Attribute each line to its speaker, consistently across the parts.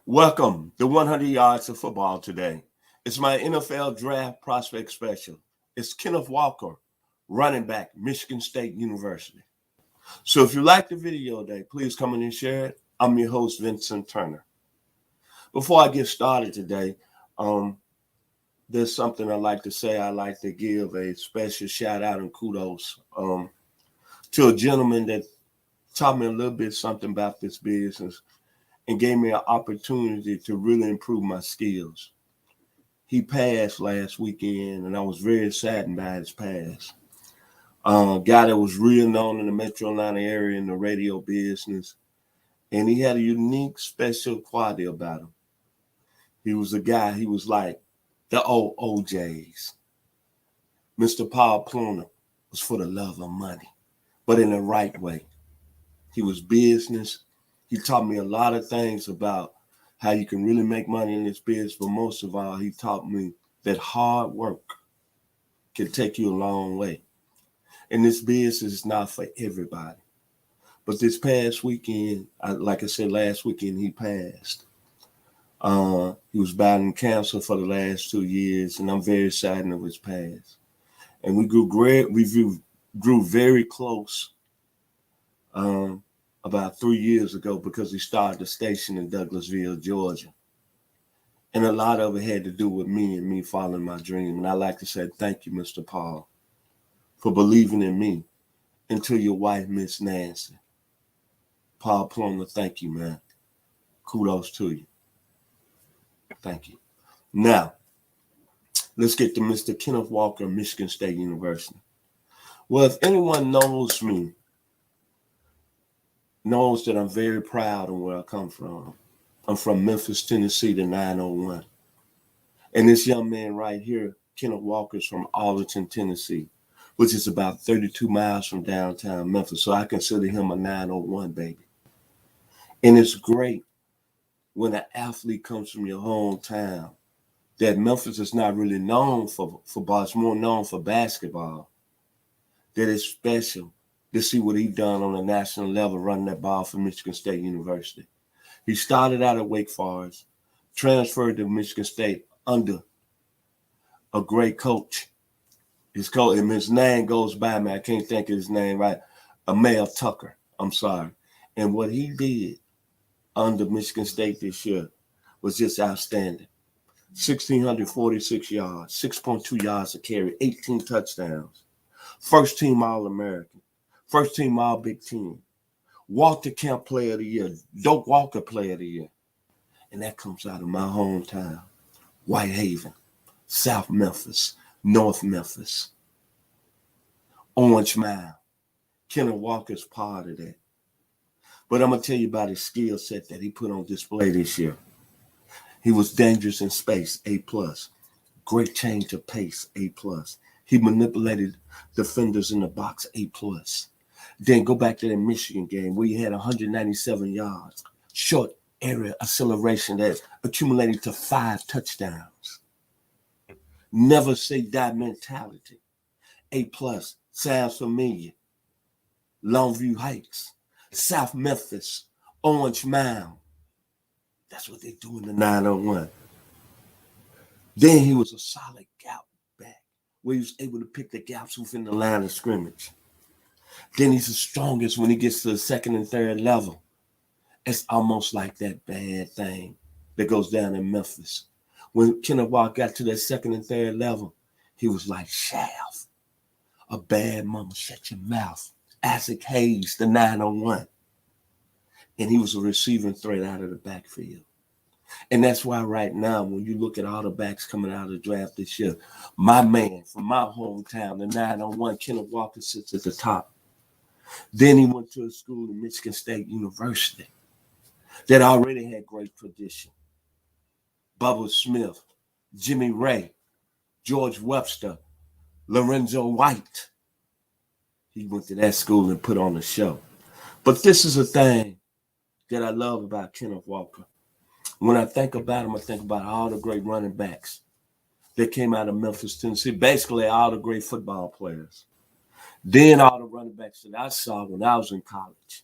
Speaker 1: Welcome to 100 Yards of Football today. It's my NFL Draft Prospect Special. It's Kenneth Walker, running back, Michigan State University. So if you like the video today, please come in and share it. I'm your host, Vincent Turner. Before I get started today, there's something I'd like to say. I'd like to give a special shout out and kudos to a gentleman that taught me a little bit something about this business and gave me an opportunity to really improve my skills. He passed last weekend, and I was very saddened by his pass. Guy that was real known in the Metro Atlanta area in the radio business, and he had a unique, special quality about him. He was a guy, he was like the old OJs. Mr. Paul Plummer was for the love of money, but in the right way. He was business. He taught me a lot of things about how you can really make money in this business, but most of all, he taught me that hard work can take you a long way. And this business is not for everybody. But this past weekend, like I said, last weekend, he passed. He was battling cancer for the last 2 years, and I'm very saddened of his pass. And we grew very close about 3 years ago because he started the station in Douglasville, Georgia. And a lot of it had to do with me and me following my dream. And I like to say thank you, Mr. Paul, for believing in me, and to your wife, Miss Nancy. Paul Plummer, thank you, man. Kudos to you. Thank you. Now, let's get to Mr. Kenneth Walker, Michigan State University. Well, if anyone knows me, knows that I'm very proud of where I come from. I'm from Memphis, Tennessee, the 901. And this young man right here, Kenneth Walker, is from Arlington, Tennessee, which is about 32 miles from downtown Memphis. So I consider him a 901 baby. And it's great when an athlete comes from your hometown that Memphis is not really known for football. It's more known for basketball. That is special to see what he done on a national level running that ball for Michigan State University. He started out at Wake Forest, transferred to Michigan State under a great coach. His coach, and his name goes by me. I can't think of his name right. Mel Tucker. I'm sorry. And what he did under Michigan State this year was just outstanding. 1,646 yards, 6.2 yards a carry, 18 touchdowns. First team All-American. First team All Big Ten. Walter Camp Player of the Year. Doak Walker Player of the Year. And that comes out of my hometown. Whitehaven, South Memphis, North Memphis. Orange Mile. Kenneth Walker's part of that. But I'm going to tell you about his skill set that he put on display this year. He was dangerous in space, A+. Great change of pace, A+. He manipulated defenders in the box, A+. Then go back to that Michigan game where he had 197 yards, short area acceleration that accumulated to 5 touchdowns. Never say die mentality, A+. Sounds familiar. Longview Heights, South Memphis, Orange Mound. That's what they do in the 901. Then he was a solid gap back where he was able to pick the gaps within the line of scrimmage. Then he's the strongest when he gets to the second and third level. It's almost like that bad thing that goes down in Memphis. When Kenneth Walker got to that second and third level, he was like Shaft. A bad mama, shut your mouth. Isaac Hayes, the 901. And he was a receiving threat out of the backfield. And that's why right now, when you look at all the backs coming out of the draft this year, my man from my hometown, the 901, Kenneth Walker, sits at the top. Then he went to a school at Michigan State University that already had great tradition. Bubba Smith, Jimmy Ray, George Webster, Lorenzo White. He went to that school and put on a show. But this is a thing that I love about Kenneth Walker. When I think about him, I think about all the great running backs that came out of Memphis, Tennessee, basically all the great football players. Then all the running backs that I saw when I was in college.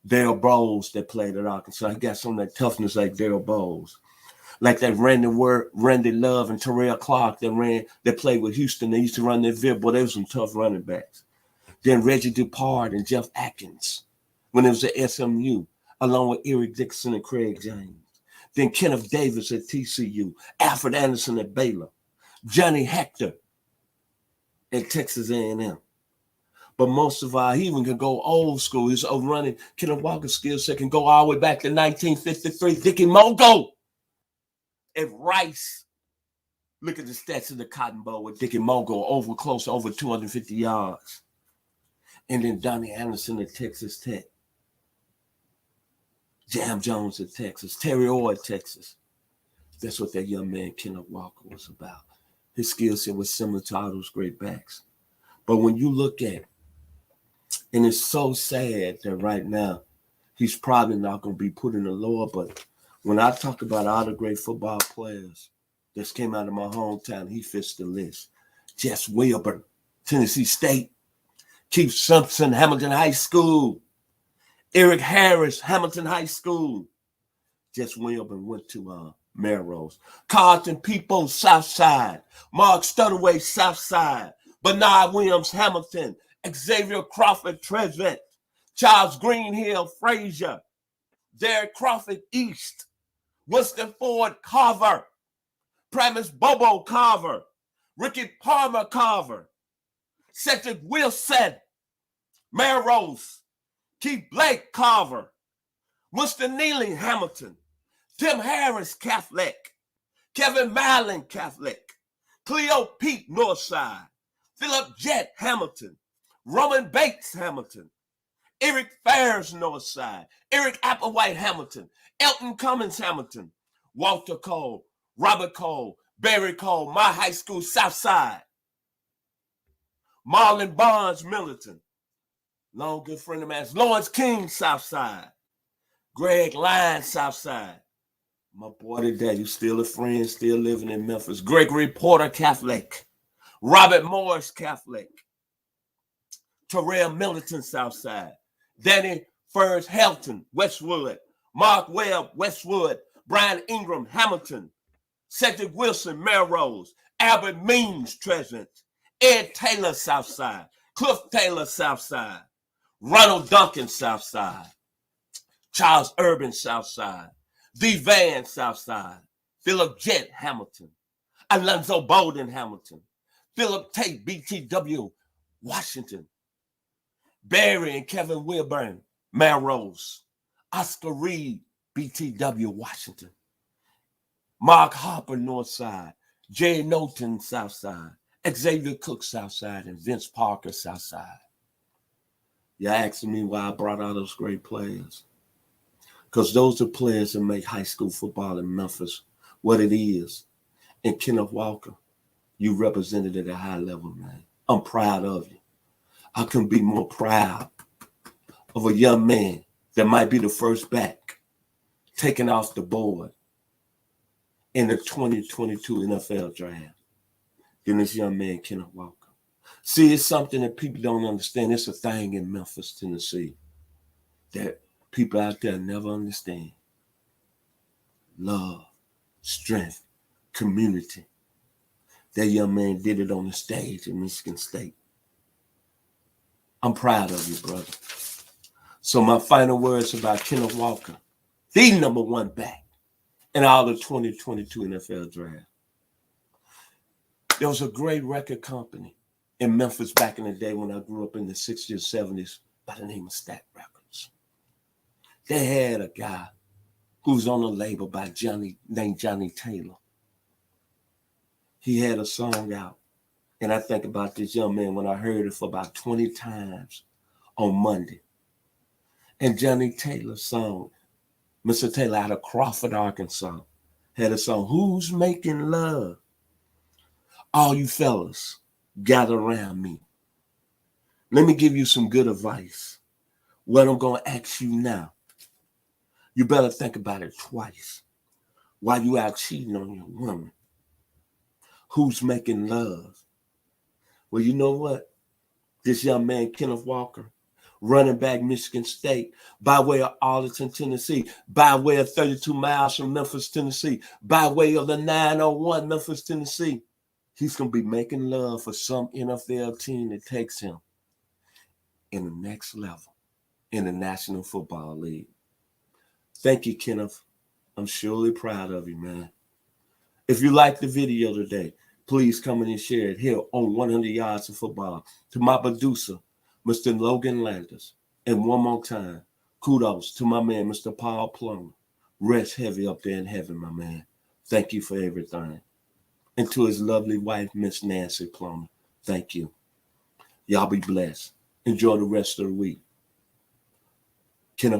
Speaker 1: Dale Bowles that played at Arkansas. He got some of that toughness like Dale Bowles. Like that Randy Love and Terrell Clark that played with Houston. They used to run their veer, but they were some tough running backs. Then Reggie Dupard and Jeff Atkins when it was at SMU, along with Eric Dixon and Craig James. Then Kenneth Davis at TCU, Alfred Anderson at Baylor, Johnny Hector at Texas A&M. But most of he even can go old school. He's running. Kenneth Walker's skill set can go all the way back to 1953. Dickie Mogo at Rice. Look at the stats of the Cotton Bowl with Dickie Mogo over 250 yards. And then Donnie Anderson at Texas Tech. Jam Jones at Texas. Terry Orr at Texas. That's what that young man, Kenneth Walker, was about. His skill set was similar to all those great backs. But when you look at it, and it's so sad that right now, he's probably not going to be put in the lower, but when I talk about all the great football players that came out of my hometown, he fits the list. Jess Wilburn, Tennessee State. Keith Simpson, Hamilton High School. Eric Harris, Hamilton High School. Jess Wilburn went to Melrose. Carlton People, Southside. Mark Studaway, Southside. Bernard Williams, Hamilton. Xavier Crawford, Trevett. Charles Greenhill, Frazier. Derek Crawford, East. Winston Ford, Carver. Primus Bobo, Carver. Ricky Palmer, Carver. Cedric Wilson, Melrose. Keith Blake, Carver. Winston Neely, Hamilton. Tim Harris, Catholic. Kevin Marlin, Catholic. Cleo Pete, Northside. Philip Jett, Hamilton. Roman Bates, Hamilton. Eric Fairs, Northside. Eric Applewhite, Hamilton. Elton Cummins, Hamilton. Walter Cole, Robert Cole, Barry Cole, my high school, Southside. Marlon Barnes, Militant. Long good friend of mine. Lawrence King, Southside. Greg Lyons, Southside. My boy today, who's still a friend, still living in Memphis. Gregory Porter, Catholic. Robert Morris, Catholic. Terrell Militant, Southside. Danny Furs, Helton, Westwood. Mark Webb, Westwood. Brian Ingram, Hamilton. Cedric Wilson, Melrose. Albert Means, Treasant. Ed Taylor, Southside. Cliff Taylor, Southside. Ronald Duncan, Southside. Charles Urban, Southside. D. Van, Southside. Philip Jett, Hamilton. Alonzo Bolden, Hamilton. Philip Tate, BTW, Washington. Barry and Kevin Wilburn, Melrose. Oscar Reed, BTW, Washington. Mark Harper, Northside. Jay Knowlton, Southside. Xavier Cook, Southside. And Vince Parker, Southside. You're asking me why I brought all those great players. Because those are players that make high school football in Memphis what it is. And Kenneth Walker, you represented it at a high level, man. I'm proud of you. I couldn't be more proud of a young man that might be the first back taken off the board in the 2022 NFL draft than this young man, Kenneth Walker. See, it's something that people don't understand. It's a thing in Memphis, Tennessee, that people out there never understand. Love, strength, community. That young man did it on the stage in Michigan State. I'm proud of you, brother. So my final words about Kenneth Walker, the number one back in all the 2022 NFL draft. There was a great record company in Memphis back in the day when I grew up in the 60s, 70s by the name of Stack Records. They had a guy who was on a label named Johnny Taylor. He had a song out. And I think about this young man when I heard it for about 20 times on Monday. And Johnny Taylor's song, Mr. Taylor out of Crawford, Arkansas, had a song, Who's Making Love? All you fellas, gather around me. Let me give you some good advice. What I'm going to ask you now, you better think about it twice while you out cheating on your woman. Who's making love? Well, you know what? This young man, Kenneth Walker, running back, Michigan State, by way of Arlington, Tennessee, by way of 32 miles from Memphis, Tennessee, by way of the 901 Memphis, Tennessee. He's going to be making love for some NFL team that takes him in the next level in the National Football League. Thank you, Kenneth. I'm surely proud of you, man. If you liked the video today, please come in and share it here on 100 Yards of Football. To my producer, Mr. Logan Landers. And one more time, kudos to my man, Mr. Paul Plummer. Rest heavy up there in heaven, my man. Thank you for everything. And to his lovely wife, Miss Nancy Plummer, thank you. Y'all be blessed. Enjoy the rest of the week.